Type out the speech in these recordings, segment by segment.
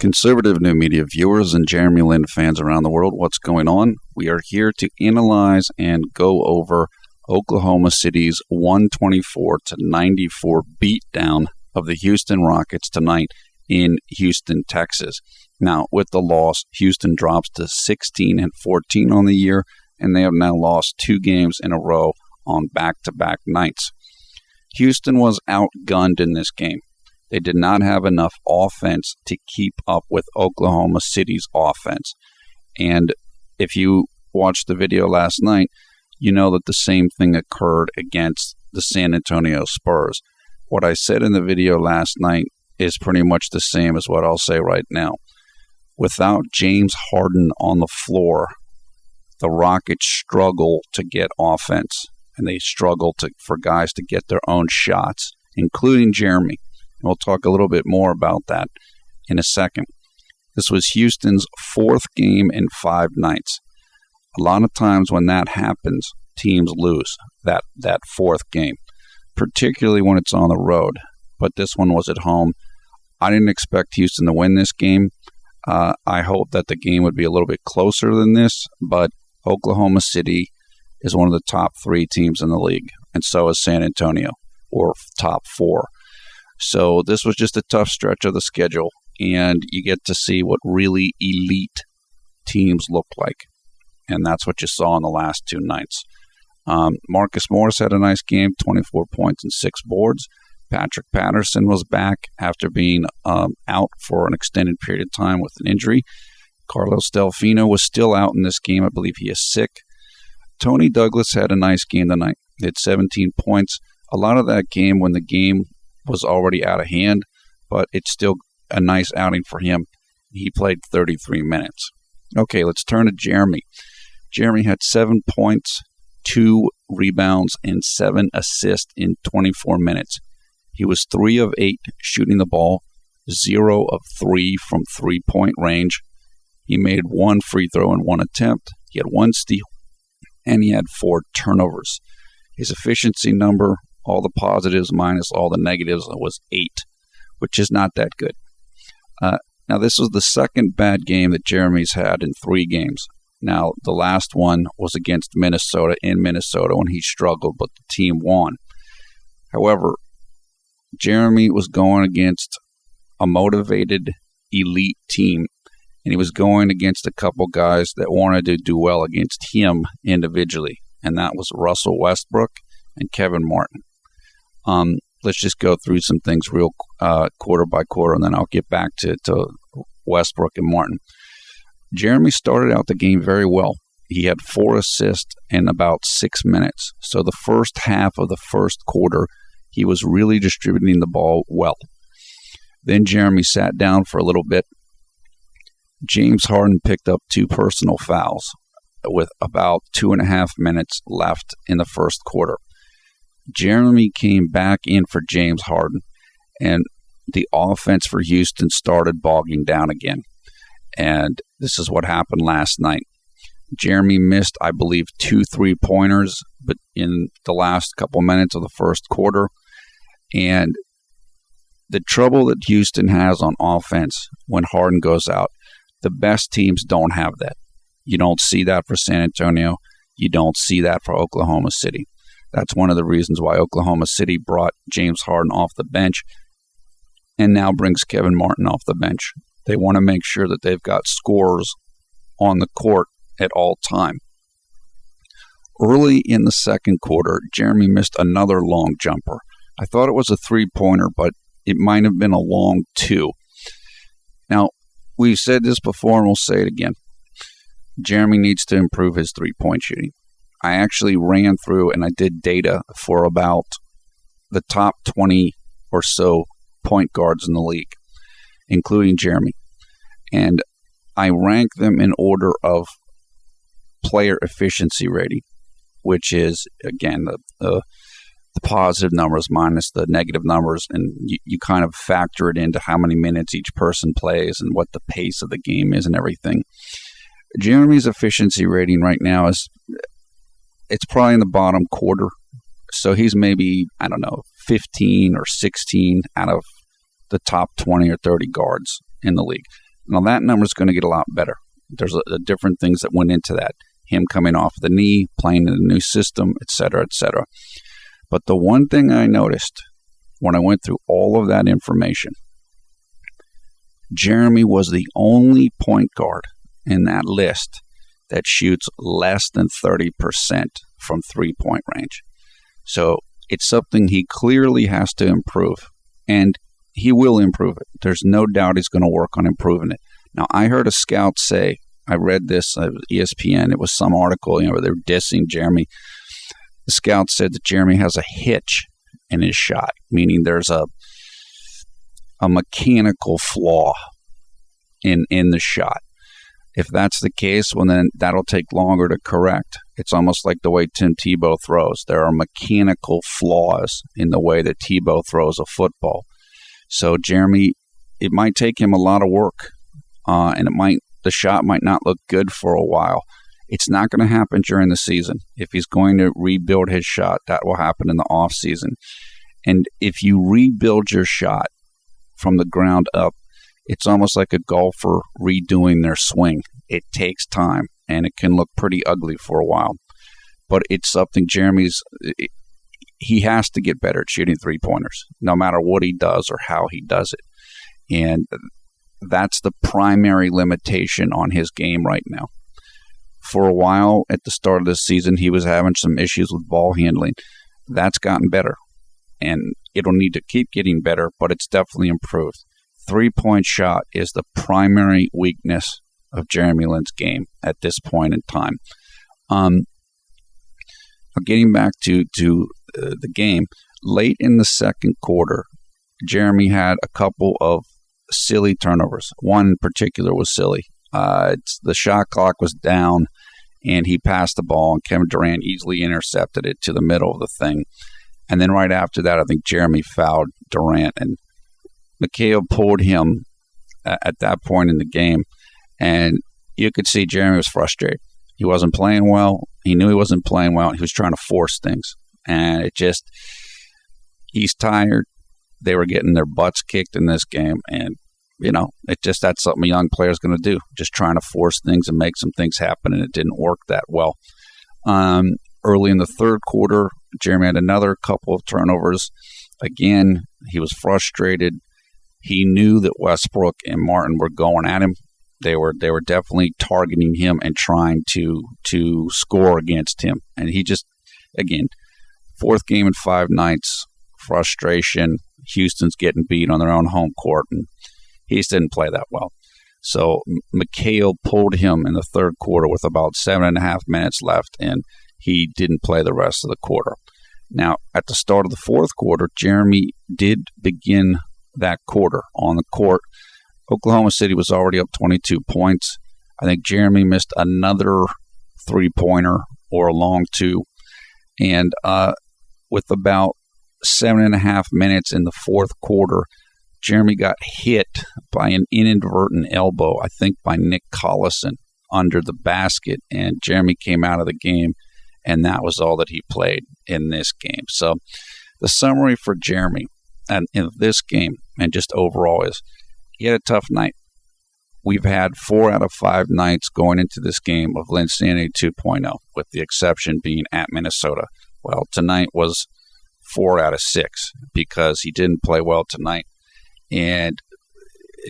Conservative new media viewers and Jeremy Lin fans around the world, what's going on? We are here to analyze and go over Oklahoma City's 124-94 beatdown of the Houston Rockets tonight in Houston, Texas. Now, with the loss, Houston drops to 16-14 on the year, and they have now lost 2 games in a row on back-to-back nights. Houston was outgunned in this game. They did not have enough offense to keep up with Oklahoma City's offense. And if you watched the video last night, you know that the same thing occurred against the San Antonio Spurs. What I said in the video last night is pretty much the same as what I'll say right now. Without James Harden on the floor, the Rockets struggle to get offense, and they struggle for guys to get their own shots, including Jeremy. We'll talk a little bit more about that in a second. This was Houston's 4th game in 5 nights. A lot of times when that happens, teams lose that 4th game, particularly when it's on the road. But this one was at home. I didn't expect Houston to win this game. I hope that the game would be a little bit closer than this, but Oklahoma City is one of the top 3 teams in the league, and so is San Antonio, or top 4. So this was just a tough stretch of the schedule, and you get to see what really elite teams look like. And that's what you saw in the last 2 nights. Marcus Morris had a nice game, 24 points and 6 boards. Patrick Patterson was back after being out for an extended period of time with an injury. Carlos Delfino was still out in this game. I believe he is sick. Tony Douglas had a nice game tonight. He had 17 points. A lot of that game when the game was already out of hand, but it's still a nice outing for him. He played 33 minutes. Okay, let's turn to Jeremy. Jeremy had 7 points, 2 rebounds, and 7 assists in 24 minutes. He was 3 of 8 shooting the ball, 0 of 3 from three-point range. He made 1 free throw in 1 attempt. He had 1 steal, and he had 4 turnovers. His efficiency number, all the positives minus all the negatives, was 8, which is not that good. Now, this was the second bad game that Jeremy's had in 3 games. Now, the last one was against Minnesota in Minnesota when he struggled, but the team won. However, Jeremy was going against a motivated elite team, and he was going against a couple guys that wanted to do well against him individually, and that was Russell Westbrook and Kevin Martin. Let's just go through some things real quarter by quarter, and then I'll get back to Westbrook and Martin. Jeremy started out the game very well. He had 4 assists in about 6 minutes. So the first half of the first quarter, he was really distributing the ball well. Then Jeremy sat down for a little bit. James Harden picked up 2 personal fouls with about 2.5 minutes left in the first quarter. Jeremy came back in for James Harden, and the offense for Houston started bogging down again. And this is what happened last night. Jeremy missed, I believe, 2 3-pointers but in the last couple minutes of the first quarter. And the trouble that Houston has on offense when Harden goes out, the best teams don't have that. You don't see that for San Antonio. You don't see that for Oklahoma City. That's one of the reasons why Oklahoma City brought James Harden off the bench and now brings Kevin Martin off the bench. They want to make sure that they've got scorers on the court at all time. Early in the second quarter, Jeremy missed another long jumper. I thought it was a 3-pointer, but it might have been a long 2. Now, we've said this before and we'll say it again. Jeremy needs to improve his 3-point shooting. I actually ran through and I did data for about the top 20 or so point guards in the league, including Jeremy. And I rank them in order of player efficiency rating, which is, again, the positive numbers minus the negative numbers, and you kind of factor it into how many minutes each person plays and what the pace of the game is and everything. Jeremy's efficiency rating right now it's probably in the bottom quarter. So he's maybe, 15 or 16 out of the top 20 or 30 guards in the league. Now, that number is going to get a lot better. There's different things that went into that. Him coming off the knee, playing in a new system, et cetera, et cetera. But the one thing I noticed when I went through all of that information, Jeremy was the only point guard in that list that shoots less than 30% from three-point range. So it's something he clearly has to improve, and he will improve it. There's no doubt he's going to work on improving it. Now, I heard a scout say, I read this on ESPN, it was some article, where they're dissing Jeremy. The scout said that Jeremy has a hitch in his shot, meaning there's a mechanical flaw in the shot. If that's the case, well, then that'll take longer to correct. It's almost like the way Tim Tebow throws. There are mechanical flaws in the way that Tebow throws a football. So Jeremy, it might take him a lot of work, and the shot might not look good for a while. It's not going to happen during the season. If he's going to rebuild his shot, that will happen in the off season. And if you rebuild your shot from the ground up, it's almost like a golfer redoing their swing. It takes time, and it can look pretty ugly for a while. But it's something he has to get better at shooting three-pointers, no matter what he does or how he does it. And that's the primary limitation on his game right now. For a while, at the start of this season, he was having some issues with ball handling. That's gotten better, and it'll need to keep getting better, but it's definitely improved. Three-point shot is the primary weakness of Jeremy Lin's game at this point in time. Getting back to the game, late in the second quarter, Jeremy had a couple of silly turnovers. One in particular was silly. The shot clock was down, and he passed the ball, and Kevin Durant easily intercepted it to the middle of the thing. And then right after that, I think Jeremy fouled Durant, and Mikhail pulled him at that point in the game, and you could see Jeremy was frustrated. He wasn't playing well. He knew he wasn't playing well. He was trying to force things, and he's tired. They were getting their butts kicked in this game, and that's something a young player is going to do, just trying to force things and make some things happen, and it didn't work that well. Early in the third quarter, Jeremy had another couple of turnovers. Again, he was frustrated. He knew that Westbrook and Martin were going at him. They were definitely targeting him and trying to score against him. And he just, again, fourth game in 5 nights, frustration. Houston's getting beat on their own home court, and he just didn't play that well. So Mikhail pulled him in the third quarter with about 7.5 minutes left, and he didn't play the rest of the quarter. Now, at the start of the fourth quarter, Jeremy did begin that quarter on the court. Oklahoma City was already up 22 points. I think Jeremy missed another three-pointer or a long two. And with about 7.5 minutes in the fourth quarter, Jeremy got hit by an inadvertent elbow, I think by Nick Collison, under the basket, and Jeremy came out of the game, and that was all that he played in this game. So the summary for Jeremy and in this game and just overall is he had a tough night. We've had 4 out of 5 nights going into this game of Linsanity 2.0, with the exception being at Minnesota. Well, tonight was 4 out of 6 because he didn't play well tonight. And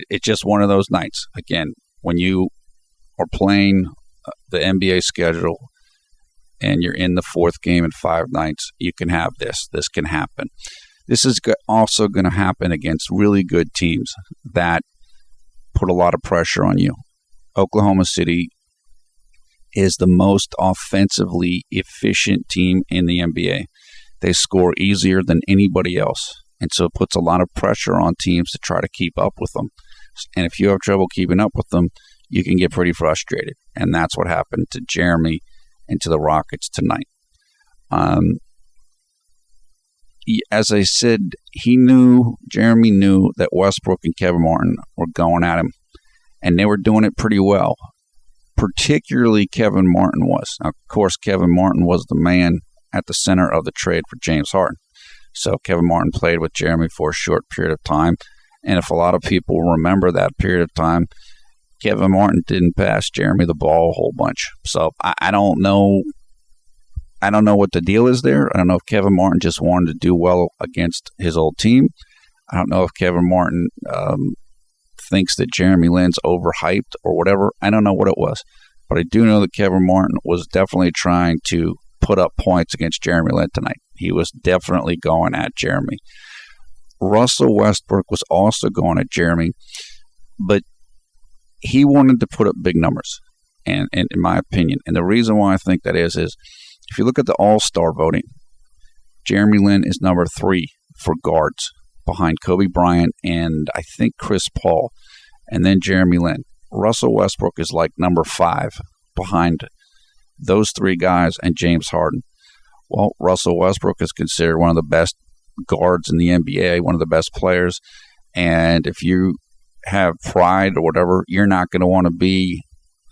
it's just one of those nights. Again, when you are playing the NBA schedule and you're in the fourth game in 5 nights, you can have this. This can happen. This is also going to happen against really good teams that put a lot of pressure on you. Oklahoma City is the most offensively efficient team in the NBA. They score easier than anybody else. And so it puts a lot of pressure on teams to try to keep up with them. And if you have trouble keeping up with them, you can get pretty frustrated. And that's what happened to Jeremy and to the Rockets tonight. As I said, Jeremy knew that Westbrook and Kevin Martin were going at him, and they were doing it pretty well. Particularly Kevin Martin was. Now, of course, Kevin Martin was the man at the center of the trade for James Harden. So Kevin Martin played with Jeremy for a short period of time. And if a lot of people remember that period of time, Kevin Martin didn't pass Jeremy the ball a whole bunch. So I don't know. I don't know what the deal is there. I don't know if Kevin Martin just wanted to do well against his old team. I don't know if Kevin Martin thinks that Jeremy Lin's overhyped or whatever. I don't know what it was. But I do know that Kevin Martin was definitely trying to put up points against Jeremy Lin tonight. He was definitely going at Jeremy. Russell Westbrook was also going at Jeremy, but he wanted to put up big numbers, and in my opinion. And the reason why I think that is if you look at the All-Star voting, Jeremy Lin is number 3 for guards behind Kobe Bryant and I think Chris Paul, and then Jeremy Lin. Russell Westbrook is like number 5 behind those 3 guys and James Harden. Well, Russell Westbrook is considered one of the best guards in the NBA, one of the best players, and if you have pride or whatever, you're not going to want to be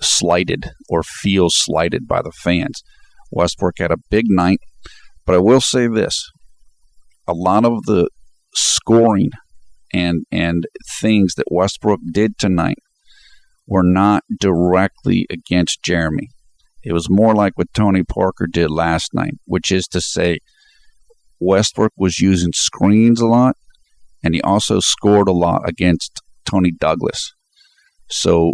slighted or feel slighted by the fans. Westbrook had a big night, but I will say this. A lot of the scoring and things that Westbrook did tonight were not directly against Jeremy. It was more like what Tony Parker did last night, which is to say Westbrook was using screens a lot, and he also scored a lot against Tony Douglas. So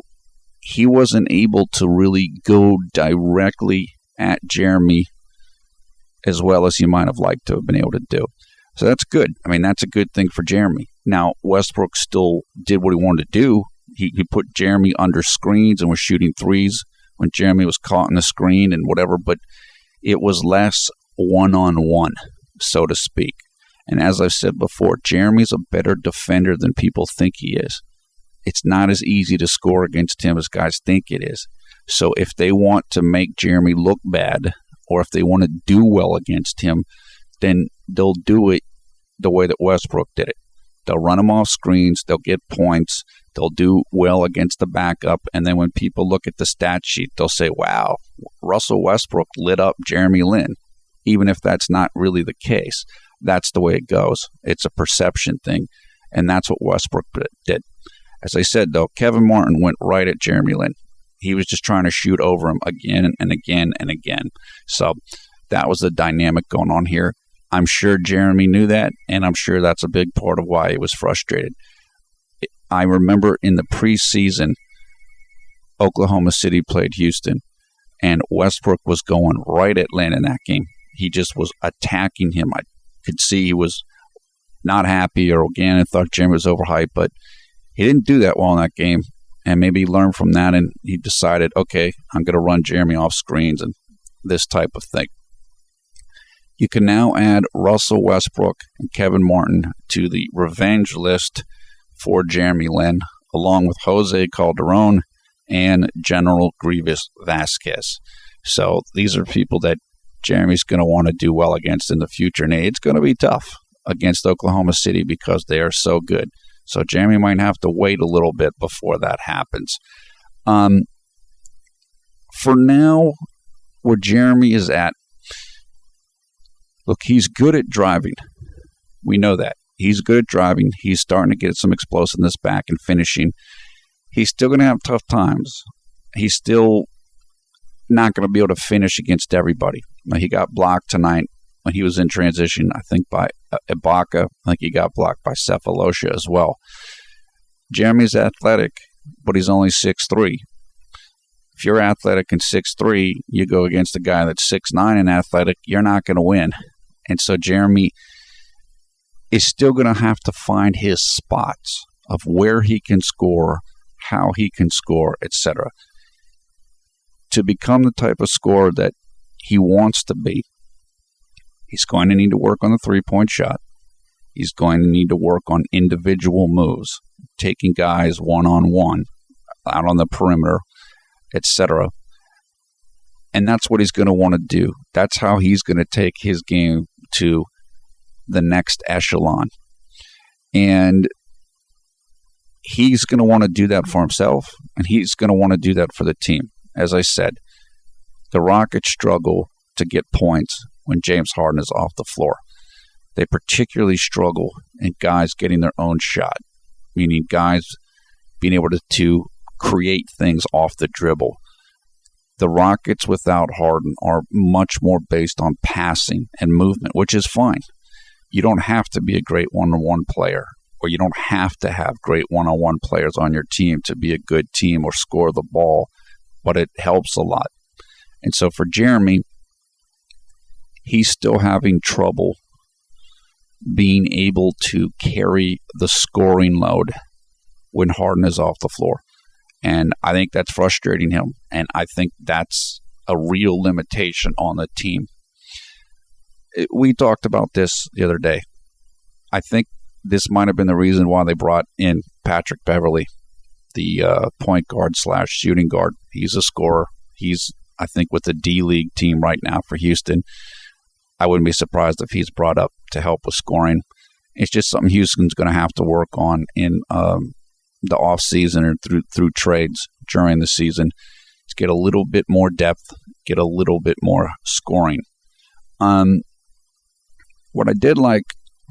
he wasn't able to really go directly at Jeremy as well as he might have liked to have been able to do. So that's good. I mean, that's a good thing for Jeremy. Now, Westbrook still did what he wanted to do. He put Jeremy under screens and was shooting threes when Jeremy was caught in the screen and whatever, but it was less one-on-one, so to speak. And as I've said before, Jeremy's a better defender than people think he is. It's not as easy to score against him as guys think it is. So if they want to make Jeremy look bad, or if they want to do well against him, then they'll do it the way that Westbrook did it. They'll run him off screens, they'll get points, they'll do well against the backup, and then when people look at the stat sheet, they'll say, wow, Russell Westbrook lit up Jeremy Lin, even if that's not really the case. That's the way it goes. It's a perception thing, and that's what Westbrook did. As I said, though, Kevin Martin went right at Jeremy Lin. He was just trying to shoot over him again and again and again. So that was the dynamic going on here. I'm sure Jeremy knew that, and I'm sure that's a big part of why he was frustrated. I remember in the preseason, Oklahoma City played Houston, and Westbrook was going right at Lin in that game. He just was attacking him. I could see he was not happy, or again, I thought Jeremy was overhyped, but he didn't do that well in that game, and maybe he learned from that, and he decided, okay, I'm going to run Jeremy off screens and this type of thing. You can now add Russell Westbrook and Kevin Martin to the revenge list for Jeremy Lin, along with Jose Calderon and General Grievous Vasquez. So these are people that Jeremy's going to want to do well against in the future. And it's going to be tough against Oklahoma City because they are so good. So Jeremy might have to wait a little bit before that happens. For now, where Jeremy is at, look, he's good at driving. We know that. He's good at driving. He's starting to get some explosiveness back and finishing. He's still going to have tough times. He's still not going to be able to finish against everybody. He got blocked tonight when he was in transition, I think, by Ibaka. I think he got blocked by Cephalosha as well. Jeremy's athletic, but he's only 6'3". If you're athletic and 6'3", you go against a guy that's 6'9" and athletic, you're not going to win. And so Jeremy is still going to have to find his spots of where he can score, how he can score, etc. To become the type of scorer that he wants to be, he's going to need to work on the three-point shot. He's going to need to work on individual moves, taking guys one-on-one, out on the perimeter, etc. And that's what he's going to want to do. That's how he's going to take his game to the next echelon. And he's going to want to do that for himself, and he's going to want to do that for the team. As I said, the Rockets struggle to get points when James Harden is off the floor. They particularly struggle in guys getting their own shot, meaning guys being able to create things off the dribble. The Rockets without Harden are much more based on passing and movement, which is fine. You don't have to be a great one-on-one player, or you don't have to have great one-on-one players on your team to be a good team or score the ball, but it helps a lot. And so for Jeremy, he's still having trouble being able to carry the scoring load when Harden is off the floor. And I think that's frustrating him. And I think that's a real limitation on the team. We talked about this the other day. I think this might have been the reason why they brought in Patrick Beverley, the point guard / shooting guard. He's a scorer. He's, I think, with the D-League team right now for Houston. I wouldn't be surprised if he's brought up to help with scoring. It's just something Houston's going to have to work on in the offseason or through trades during the season to get a little bit more depth, get a little bit more scoring. What I did like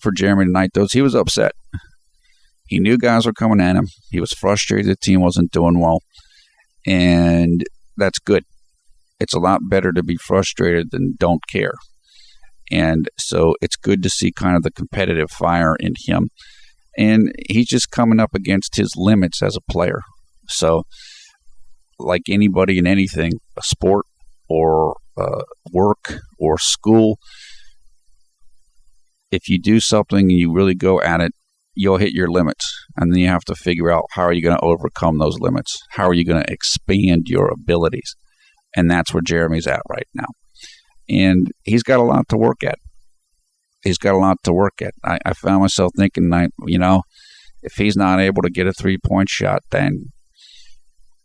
for Jeremy tonight, though, is he was upset. He knew guys were coming at him. He was frustrated the team wasn't doing well, and that's good. It's a lot better to be frustrated than don't care. And so it's good to see kind of the competitive fire in him. And he's just coming up against his limits as a player. So like anybody in anything, a sport or work or school, if you do something and you really go at it, you'll hit your limits. And then you have to figure out, how are you going to overcome those limits? How are you going to expand your abilities? And that's where Jeremy's at right now. And he's got a lot to work at. I found myself thinking, if he's not able to get a three-point shot, then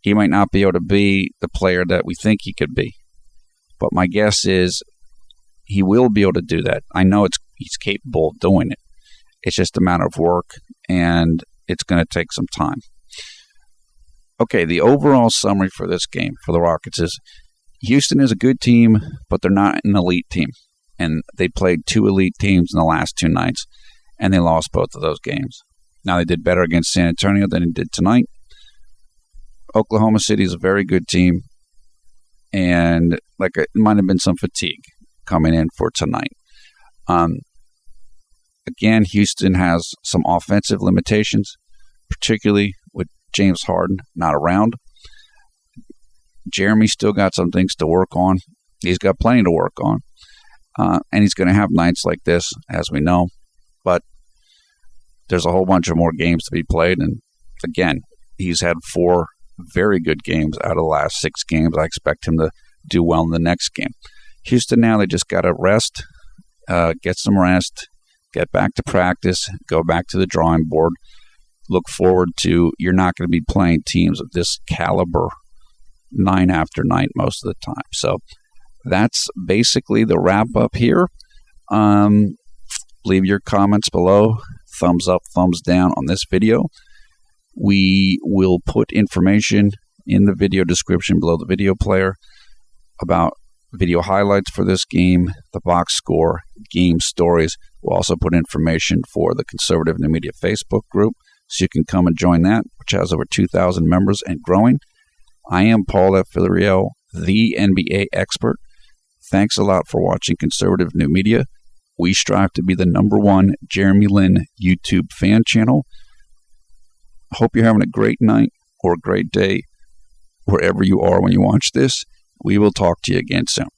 he might not be able to be the player that we think he could be. But my guess is he will be able to do that. I know he's capable of doing it. It's just a matter of work, and it's going to take some time. Okay, the overall summary for this game for the Rockets is Houston is a good team, but they're not an elite team. And they played two elite teams in the last two nights, and they lost both of those games. Now, they did better against San Antonio than they did tonight. Oklahoma City is a very good team, and it might have been some fatigue coming in for tonight. Again, Houston has some offensive limitations, particularly with James Harden not around. Jeremy still got some things to work on. He's got plenty to work on. And he's going to have nights like this, as we know. But there's a whole bunch of more games to be played. And again, he's had 4 very good games out of the last 6 games. I expect him to do well in the next game. Houston now, they just got to rest, get some rest, get back to practice, go back to the drawing board. Look forward to, you're not going to be playing teams of this caliber night after night most of the time. So that's basically the wrap up here. Leave your comments below. Thumbs up, thumbs down on this video. We will put information in the video description below the video player about video highlights for this game, the box score, game stories. We'll also put information for the Conservative New Media Facebook group, so you can come and join that, which has over 2,000 members and growing. I am Paul F. Villarreal, the NBA expert. Thanks a lot for watching Conservative New Media. We strive to be the #1 Jeremy Lin YouTube fan channel. Hope you're having a great night or a great day wherever you are when you watch this. We will talk to you again soon.